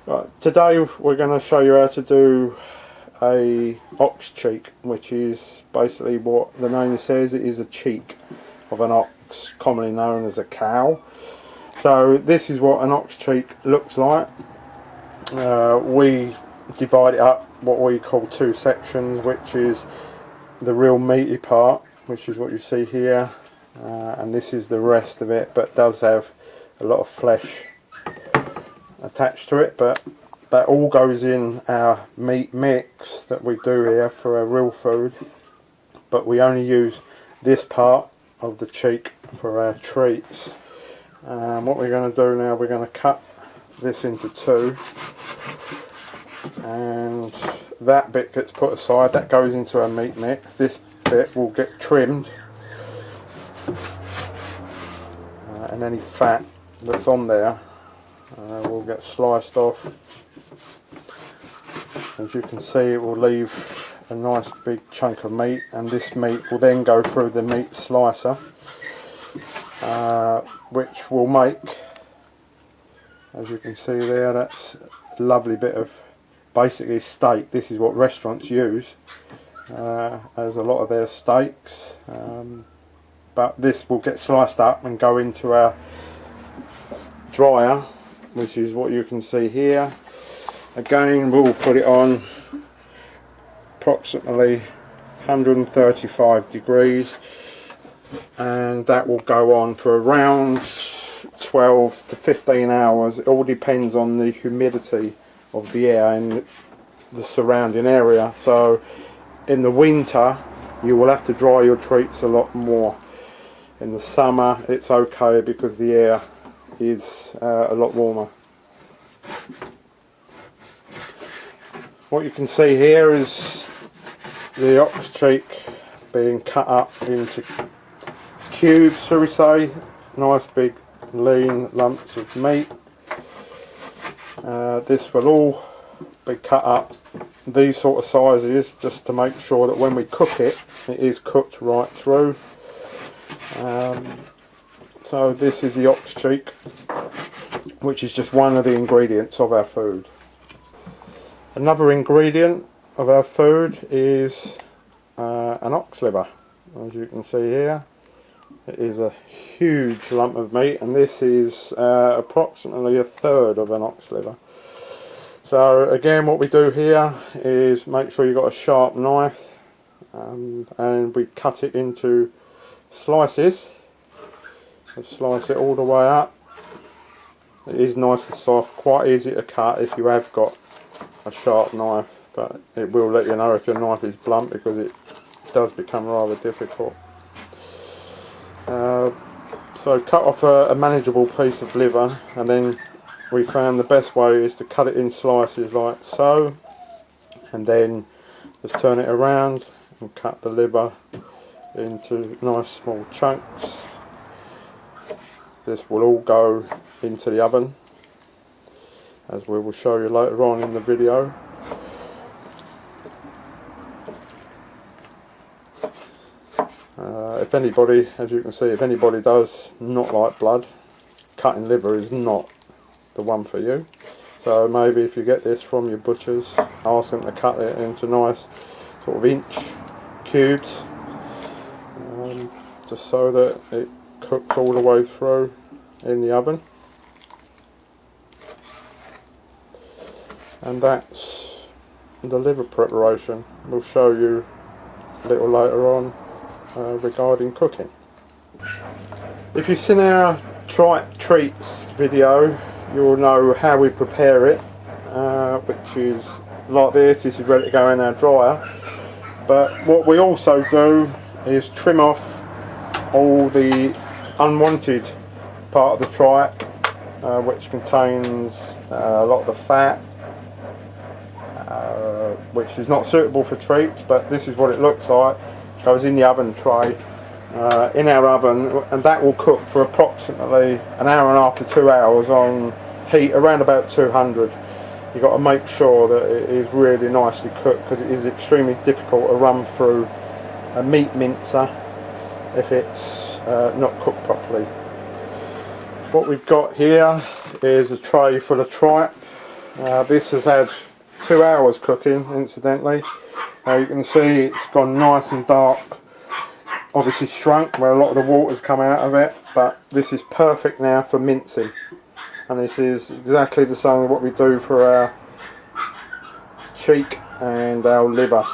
Right, today we're going to show you how to do a ox cheek, which is basically what the name says. It is a cheek of an ox, commonly known as a cow. So this is what an ox cheek looks like. We divide it up what we call two sections, which is the real meaty part, which is what you see here, and this is the rest of it, but does have a lot of flesh attached to it. But that all goes in our meat mix that we do here for our real food, but we only use this part of the cheek for our treats. What we're going to do now, we're going to cut this into two, and that bit gets put aside. That goes into our meat mix. This bit will get trimmed, and any fat that's on there will get sliced off. As you can see, it will leave a nice big chunk of meat, and this meat will then go through the meat slicer, which will make, as you can see there, that's a lovely bit of basically steak. This is what restaurants use as a lot of their steaks, but this will get sliced up and go into our dryer, which is what you can see here. Again, we'll put it on approximately 135 degrees, and that will go on for around 12 to 15 hours. It all depends on the humidity of the air in the surrounding area. So in the winter you will have to dry your treats a lot more. In the summer it's okay because the air is a lot warmer. What you can see here is the ox cheek being cut up into cubes, shall we say. Nice big lean lumps of meat. This will all be cut up these sort of sizes, just to make sure that when we cook it, it is cooked right through. So this is the ox cheek, which is just one of the ingredients of our food. Another ingredient of our food is an ox liver. As you can see here, it is a huge lump of meat, and this is approximately a third of an ox liver. So again, what we do here is make sure you've got a sharp knife, and we cut it into slices. We slice it all the way up. It is nice and soft, quite easy to cut if you have got a sharp knife, but it will let you know if your knife is blunt, because it does become rather difficult. So cut off a manageable piece of liver, and then we found the best way is to cut it in slices like so, and then just turn it around and cut the liver into nice small chunks. This will all go into the oven, as we will show you later on in the video. If anybody, as you can see, if anybody does not like blood, cutting liver is not the one for you. So maybe if you get this from your butchers, ask them to cut it into nice sort of inch cubes, just so that it cooks all the way through in the oven. And that's the liver preparation. We'll show you a little later on regarding cooking. If you've seen our treats video, you'll know how we prepare it, which is like this. This is ready to go in our dryer. But what we also do is trim off all the unwanted part of the tripe, which contains a lot of the fat, which is not suitable for treats, but this is what it looks like. It goes in the oven tray, in our oven, and that will cook for approximately an hour and a half to 2 hours on heat around about 200. You've got to make sure that it is really nicely cooked, because it is extremely difficult to run through a meat mincer if it's not cooked properly. What we've got here is a tray full of tripe. This has had 2 hours cooking, incidentally. You can see it's gone nice and dark, obviously shrunk where a lot of the water's come out of it, but this is perfect now for mincing. And this is exactly the same as what we do for our cheek and our liver.